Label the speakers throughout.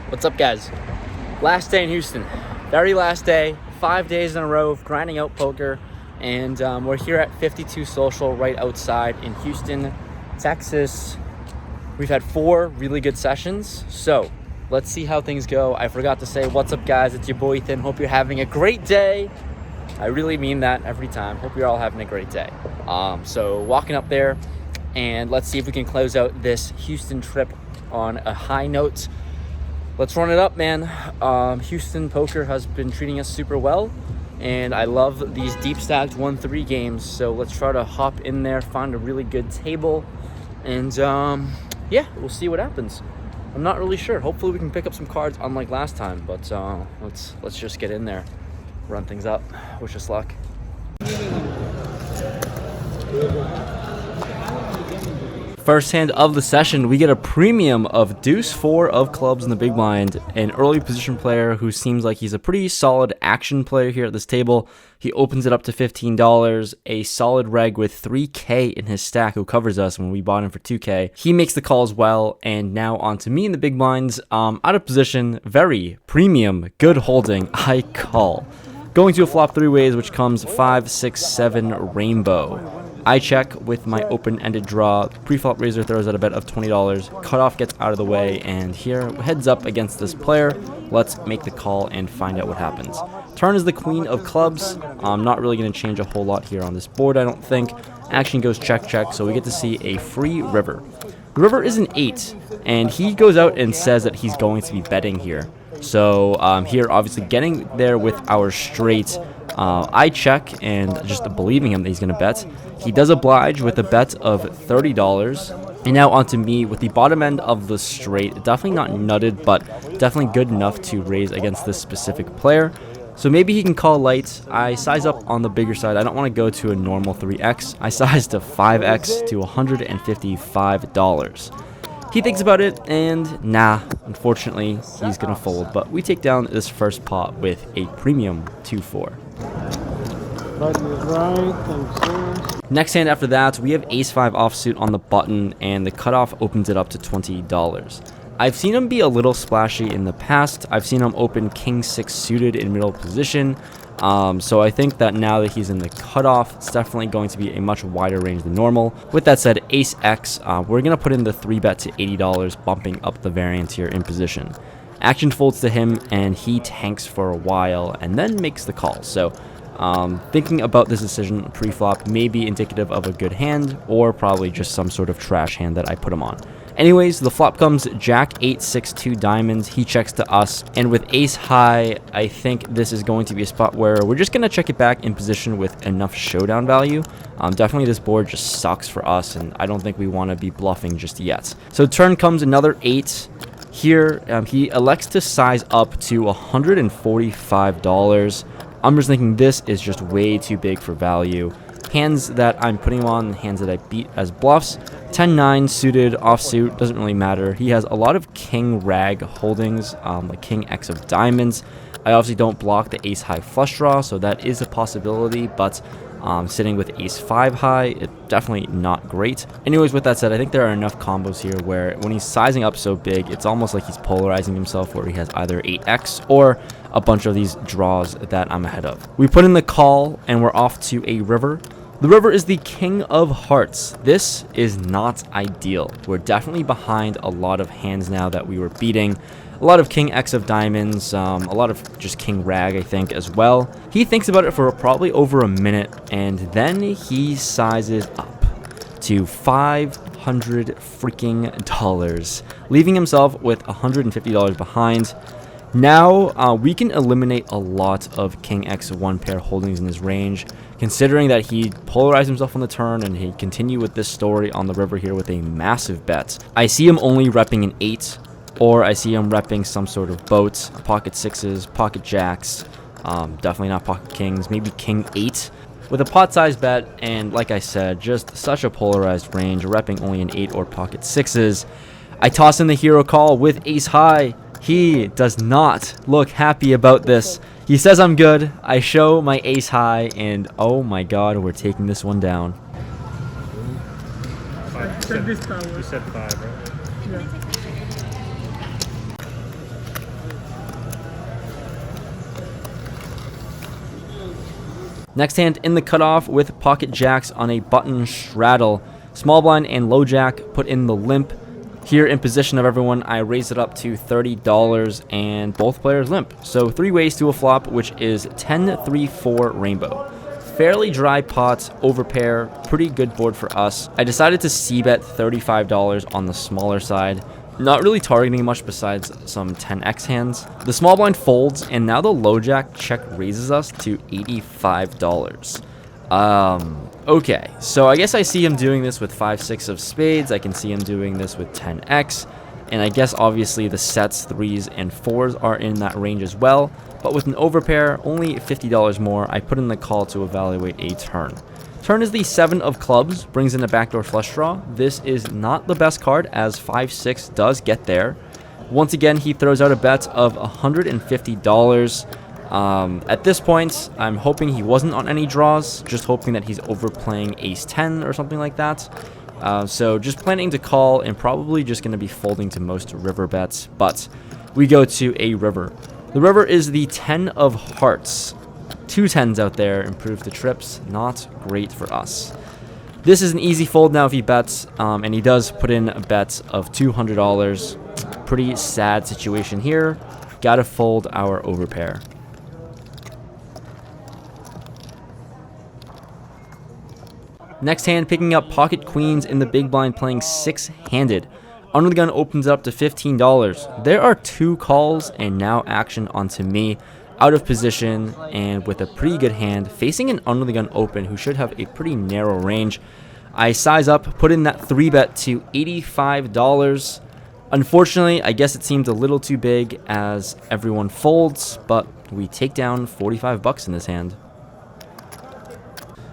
Speaker 1: What's up, guys? Last day in Houston. Very last day. 5 days in a row of grinding out poker. And we're here at 52 Social right outside in Houston, Texas. We've had 4 really good sessions. So let's see how things go. I forgot to say, what's up, guys? It's your boy Ethan. Hope you're having a great day. I really mean that every time. Hope you're all having a great day. So walking up there, and let's see if we can close out this Houston trip on a high note. Let's run it up, man. Houston poker has been treating us super well, and I love these deep stacked 1-3 games. So let's try to hop in there, find a really good table, and yeah, we'll see what happens. I'm not really sure. Hopefully we can pick up some cards unlike last time, but let's just get in there, run things up. Wish us luck. First hand of the session, we get a premium of deuce 4 of clubs in the big blind. An early position player who seems like he's a pretty solid action player here at this table. He opens it up to $15. A solid reg with 3K in his stack who covers us when we bought him for 2K. He makes the call as well, and now on to me in the big blinds. Out of position, very premium, good holding. I call. Going to a flop 3 ways, which comes 5, 6, 7 rainbow. I check with my open-ended draw. Pre-flop raiser throws at a bet of $20. Cutoff gets out of the way, and here, heads up against this player. Let's make the call and find out what happens. Turn is the queen of clubs. I'm not really going to change a whole lot here on this board, I don't think. Action goes check, check, so we get to see a free river. The river is an 8, and he goes out and says that he's going to be betting here. So here, obviously, getting there with our straight. I check, and just believing him that he's going to bet. He does oblige with a bet of $30. And now onto me with the bottom end of the straight. Definitely not nutted, but definitely good enough to raise against this specific player. So maybe he can call light. I size up on the bigger side. I don't want to go to a normal 3x. I size to 5x to $155. He thinks about it, and nah, unfortunately, he's going to fold. But we take down this first pot with a premium 2-4. Next hand after that, we have ace-5 offsuit on the button, and the cutoff opens it up to $20. I've seen him be a little splashy in the past. I've seen him open king-6 suited in middle position. So I think that now that he's in the cutoff, it's definitely going to be a much wider range than normal. With that said, ace-x, we're going to put in the 3-bet to $80, bumping up the variance here in position. Action folds to him, and he tanks for a while, and then makes the call. So thinking about this decision pre-flop may be indicative of a good hand, or probably just some sort of trash hand that I put him on. Anyways, the flop comes jack 8, 6, 2 diamonds. He checks to us, and with ace high, I think this is going to be a spot where we're just going to check it back in position with enough showdown value. Definitely this board just sucks for us, and I don't think we want to be bluffing just yet. So turn comes another 8. Here, he elects to size up to $145. I'm just thinking this is just way too big for value. Hands that I'm putting him on, hands that I beat as bluffs. 10-9 suited, offsuit, doesn't really matter. He has a lot of king rag holdings, like king x of diamonds. I obviously don't block the ace high flush draw, so that is a possibility, but sitting with ace 5 high, it's definitely not great. Anyways, with that said, I think there are enough combos here where when he's sizing up so big, it's almost like he's polarizing himself, where he has either 8x or a bunch of these draws that I'm ahead of. We put in the call, and we're off to a river. The river is the king of hearts. This is not ideal. We're definitely behind a lot of hands now that we were beating. A lot of king x of diamonds, a lot of just king rag, I think, as well. He thinks about it for probably over a minute, and then he sizes up to $500 freaking dollars, leaving himself with $150 behind. Now, we can eliminate a lot of king x 1 pair holdings in his range, considering that he polarized himself on the turn, and he continue with this story on the river here with a massive bet. I see him only repping an 8, or I see him repping some sort of boat, pocket 6s, pocket jacks, definitely not pocket kings, maybe king 8. With a pot size bet, and like I said, just such a polarized range, repping only an 8 or pocket 6s. I toss in the hero call with ace high. He does not look happy about this. He says I'm good. I show my ace high, and oh my god, we're taking this one down.
Speaker 2: You said 5, right?
Speaker 3: Yeah.
Speaker 1: Next hand in the cutoff with pocket jacks on a button straddle. Small blind and low jack put in the limp. Here in position of everyone, I raise it up to $30 and both players limp. So 3 ways to a flop, which is 10-3-4 rainbow. Fairly dry pot, overpair, pretty good board for us. I decided to c-bet $35 on the smaller side. Not really targeting much besides some 10x hands. The small blind folds, and now the low jack check raises us to $85. Okay, so I guess I see him doing this with 5-6 of spades. I can see him doing this with 10x. And I guess obviously the sets, 3s, and 4s are in that range as well. But with an overpair, only $50 more, I put in the call to evaluate a turn. Turn is the 7 of clubs, brings in a backdoor flush draw. This is not the best card, as 5-6 does get there. Once again, he throws out a bet of $150. At this point, I'm hoping he wasn't on any draws, just hoping that he's overplaying ace-10 or something like that. So just planning to call and probably just going to be folding to most river bets, but we go to a river. The river is the 10 of hearts. 2 10s out there, improve the trips, not great for us. This is an easy fold now if he bets, and he does put in a bet of $200. Pretty sad situation here. Gotta fold our overpair. Next hand, picking up pocket queens in the big blind, playing 6-handed. Under the gun opens up to $15. There are 2 calls and now action onto me. Out of position and with a pretty good hand, facing an under the gun open who should have a pretty narrow range. I size up, put in that 3-bet to $85. Unfortunately, I guess it seemed a little too big as everyone folds, but we take down $45 in this hand.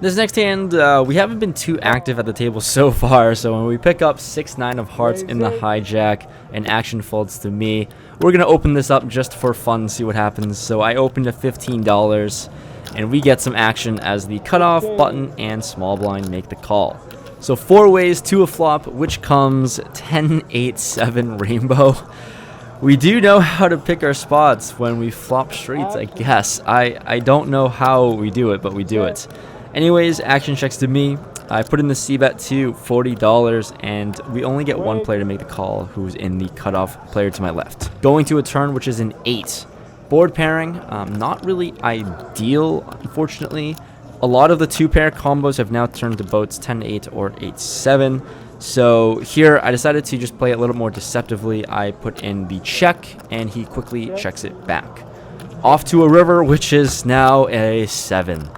Speaker 1: This next hand, we haven't been too active at the table so far, so when we pick up 6-9 of hearts in the hijack and action folds to me, we're going to open this up just for fun, see what happens. So I opened to $15, and we get some action as the cutoff, button, and small blind make the call. So 4 ways to a flop, which comes 10-8-7 rainbow. We do know how to pick our spots when we flop straights, I guess. I don't know how we do it, but we do it. Anyways, action checks to me. I put in the c-bet to $40, and we only get 1 player to make the call, who's in the cutoff player to my left. Going to a turn, which is an 8. Board pairing, not really ideal, unfortunately. A lot of the 2-pair combos have now turned to boats 10-8 or 8-7. So here, I decided to just play it a little more deceptively. I put in the check, and he quickly checks it back. Off to a river, which is now a 7.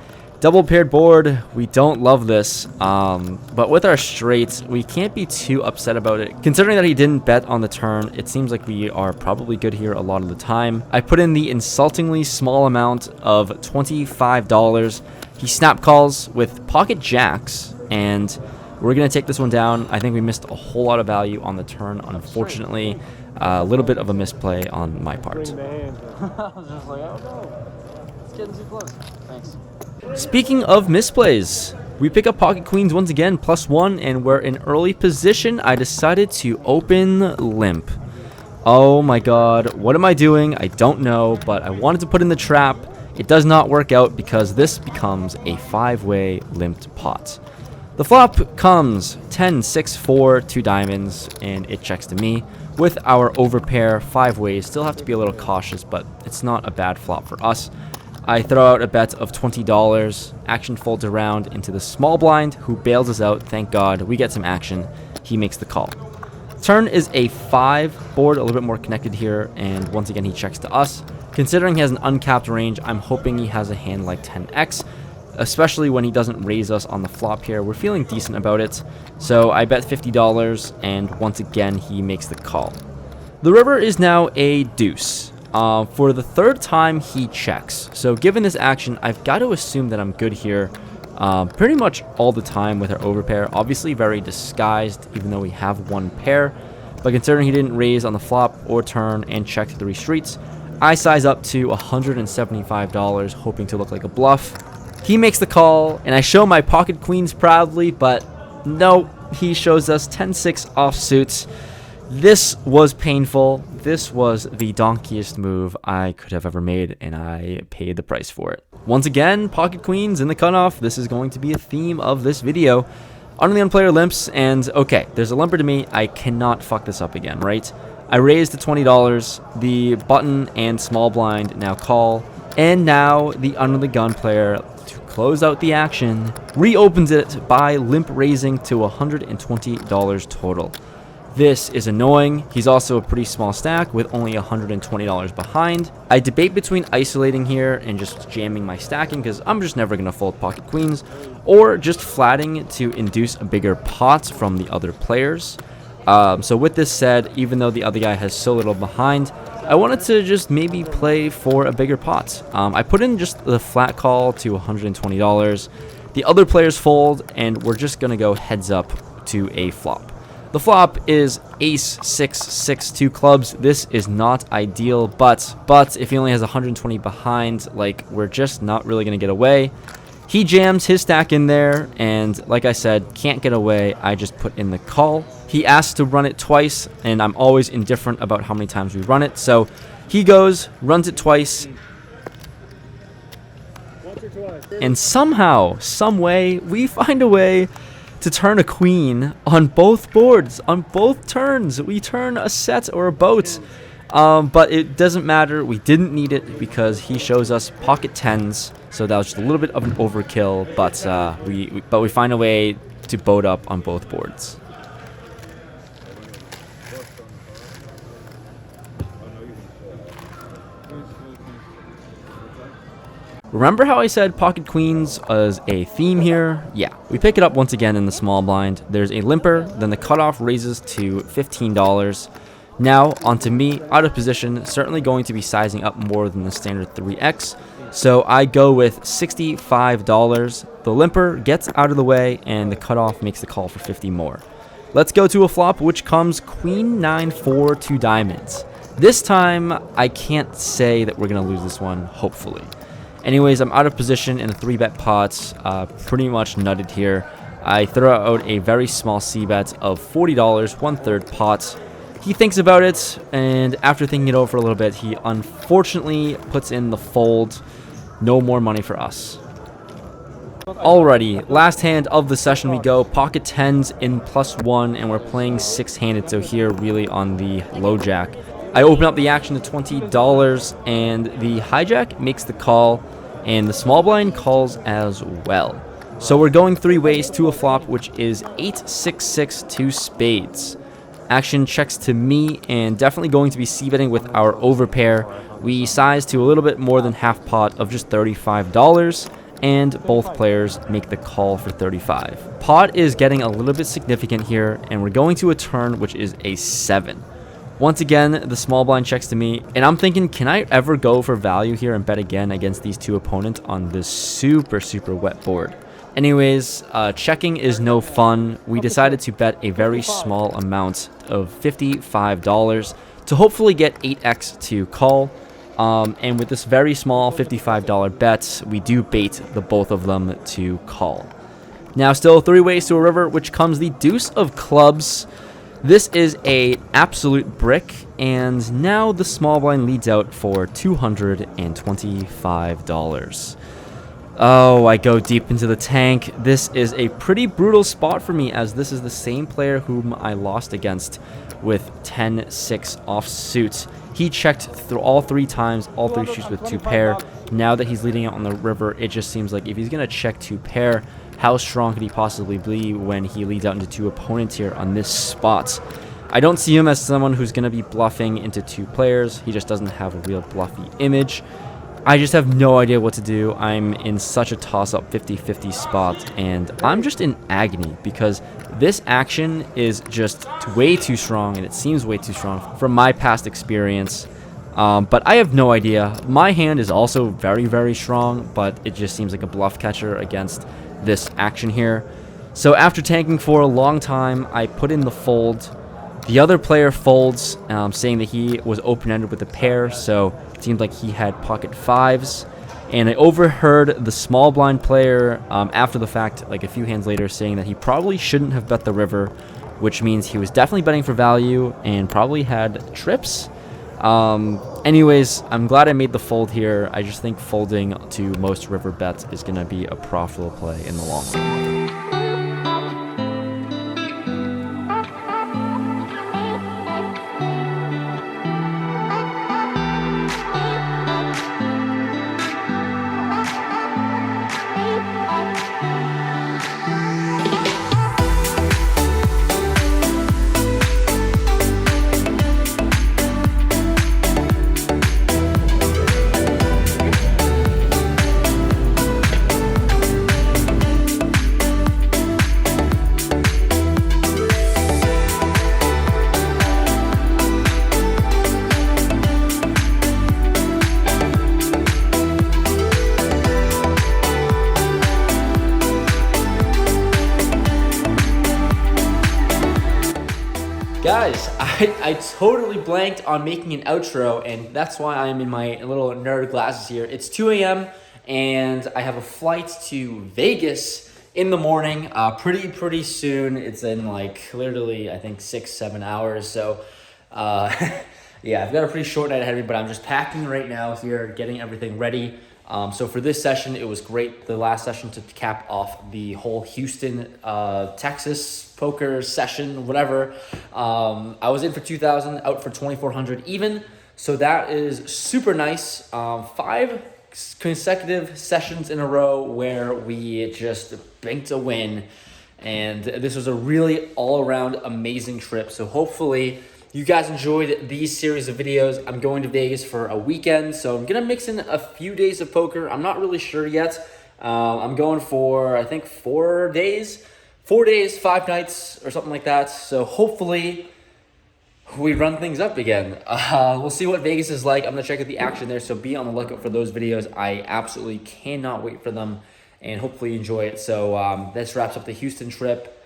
Speaker 1: Double paired board, we don't love this, but with our straights, we can't be too upset about it. Considering that he didn't bet on the turn, it seems like we are probably good here a lot of the time. I put in the insultingly small amount of $25. He snap calls with pocket jacks, and we're going to take this one down. I think we missed a whole lot of value on the turn, unfortunately. A little bit of a misplay on my part.
Speaker 2: I was just like, oh no, it's getting too close. Thanks.
Speaker 1: Speaking of misplays, we pick up pocket queens once again, +1, and we're in early position. I decided to open limp. Oh my god, what am I doing? I don't know, but I wanted to put in the trap. It does not work out because this becomes a 5-way limped pot. The flop comes 10-6-4, 2 diamonds, and it checks to me. With our overpair, 5 ways, still have to be a little cautious, but it's not a bad flop for us. I throw out a bet of $20. Action folds around into the small blind, who bails us out. Thank God. We get some action. He makes the call. Turn is a 5 board, a little bit more connected here, and once again he checks to us. Considering he has an uncapped range, I'm hoping he has a hand like 10x, especially when he doesn't raise us on the flop here. We're feeling decent about it, so I bet $50, and once again he makes the call. The river is now a deuce. For the 3rd time, he checks. So given this action, I've got to assume that I'm good here pretty much all the time with our overpair. Obviously very disguised, even though we have 1 pair. But considering he didn't raise on the flop or turn and checked 3 streets, I size up to $175, hoping to look like a bluff. He makes the call, and I show my pocket queens proudly, but no, he shows us 10-6 offsuit. This was painful. This was the donkiest move I could have ever made, and I paid the price for it. Once again, pocket queens in the cutoff. This is going to be a theme of this video. Under the player limps, and okay, there's a limper to me. I cannot fuck this up again, right? I raised to $20. The button and small blind now call, and now the under the gun player, to close out the action, reopens it by limp raising to $120 total. This is annoying. He's also a pretty small stack with only $120 behind. I debate between isolating here and just jamming my stacking because I'm just never going to fold pocket queens, or just flatting to induce a bigger pot from the other players. So with this said, even though the other guy has so little behind, I wanted to just maybe play for a bigger pot. I put in just the flat call to $120. The other players fold, and we're just going to go heads up to a flop. The flop is ace 6 6 2 clubs. This is not ideal, but if he only has 120 behind, like, we're just not really going to get away. He jams his stack in there, and like I said, can't get away. I just put in the call. He asks to run it twice, and I'm always indifferent about how many times we run it. So he goes, runs it twice, and somehow, some way, we find a way to turn a queen on both boards, on both turns. We turn a set or a boat, but it doesn't matter. We didn't need it because he shows us pocket tens, so that was just a little bit of an overkill, but we find a way to boat up on both boards. Remember how I said pocket queens was a theme here? Yeah, we pick it up once again in the small blind. There's a limper, then the cutoff raises to $15. Now, onto me, out of position, certainly going to be sizing up more than the standard 3x. So I go with $65. The limper gets out of the way, and the cutoff makes the call for 50 more. Let's go to a flop, which comes queen 9-4 2 diamonds. This time, I can't say that we're going to lose this one, hopefully. Anyways, I'm out of position in a 3-bet pot, pretty much nutted here. I throw out a very small c-bet of $40, 1/3 pot. He thinks about it, and after thinking it over for a little bit, he unfortunately puts in the fold. No more money for us. Alrighty, last hand of the session we go. Pocket tens in +1, and we're playing 6-handed, so here really on the low jack. I open up the action to $20, and the hijack makes the call, and the small blind calls as well. So we're going 3 ways to a flop, which is 8-6-6 2 spades. Action checks to me, and definitely going to be c-betting with our overpair. We size to a little bit more than half pot of just $35, and both players make the call for 35. Pot is getting a little bit significant here, and we're going to a turn which is a 7. Once again, the small blind checks to me, and I'm thinking, can I ever go for value here and bet again against these two opponents on this super wet board? Anyways, checking is no fun. We decided to bet a very small amount of $55 to hopefully get 8x to call. And with this very small $55 bet, we do bait the both of them to call. Now still 3 ways to a river, which comes the deuce of clubs. This is a absolute brick, and now the small blind leads out for $225. Oh, I go deep into the tank. This is a pretty brutal spot for me, as this is the same player whom I lost against with 10-6 offsuit. He checked through all 3 times, all 3 shoots with 2 pair. Now that he's leading out on the river, it just seems like if he's going to check 2 pair, how strong could he possibly be when he leads out into 2 opponents here on this spot? I don't see him as someone who's going to be bluffing into 2 players. He just doesn't have a real bluffy image. I just have no idea what to do. I'm in such a toss-up 50-50 spot, and I'm just in agony because this action is just way too strong, and it seems way too strong from my past experience. But I have no idea. My hand is also very strong, but it just seems like a bluff catcher against this action here. So after tanking for a long time, I put in the fold. The other player folds, saying that he was open-ended with a pair, so it seemed like he had pocket 5s. And I overheard the small blind player after the fact, like a few hands later, saying that he probably shouldn't have bet the river which means he was definitely betting for value and probably had trips. Anyways, I'm glad I made the fold here. I just think folding to most river bets is going to be a profitable play in the long run. Guys, I totally blanked on making an outro, and that's why I'm in my little nerd glasses here. It's 2 a.m. and I have a flight to Vegas in the morning pretty soon. It's in like literally I think 6-7 hours. So yeah, I've got a pretty short night ahead of me, but I'm just packing right now here, getting everything ready. So for this session, it was great. The last session to cap off the whole Houston, Texas poker session, whatever. I was in for 2,000, out for 2,400 even. So that is super nice. 5 consecutive sessions in a row where we just banked a win. And this was a really all-around amazing trip. So hopefully you guys enjoyed these series of videos. I'm going to Vegas for a weekend, so I'm going to mix in a few days of poker. I'm not really sure yet. I'm going for, I think, 4 days. 4 days, 5 nights, or something like that. So hopefully we run things up again. We'll see what Vegas is like. I'm going to check out the action there, so be on the lookout for those videos. I absolutely cannot wait for them, and hopefully enjoy it. So this wraps up the Houston trip.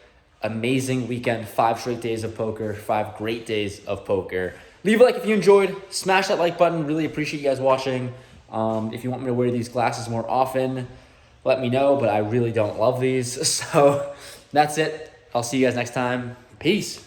Speaker 1: Amazing weekend, 5 straight days of poker, 5 great days of poker. Leave a like if you enjoyed. Smash that like button. Really appreciate you guys watching. If you want me to wear these glasses more often, let me know, but I really don't love these. So that's it. I'll see you guys next time. Peace.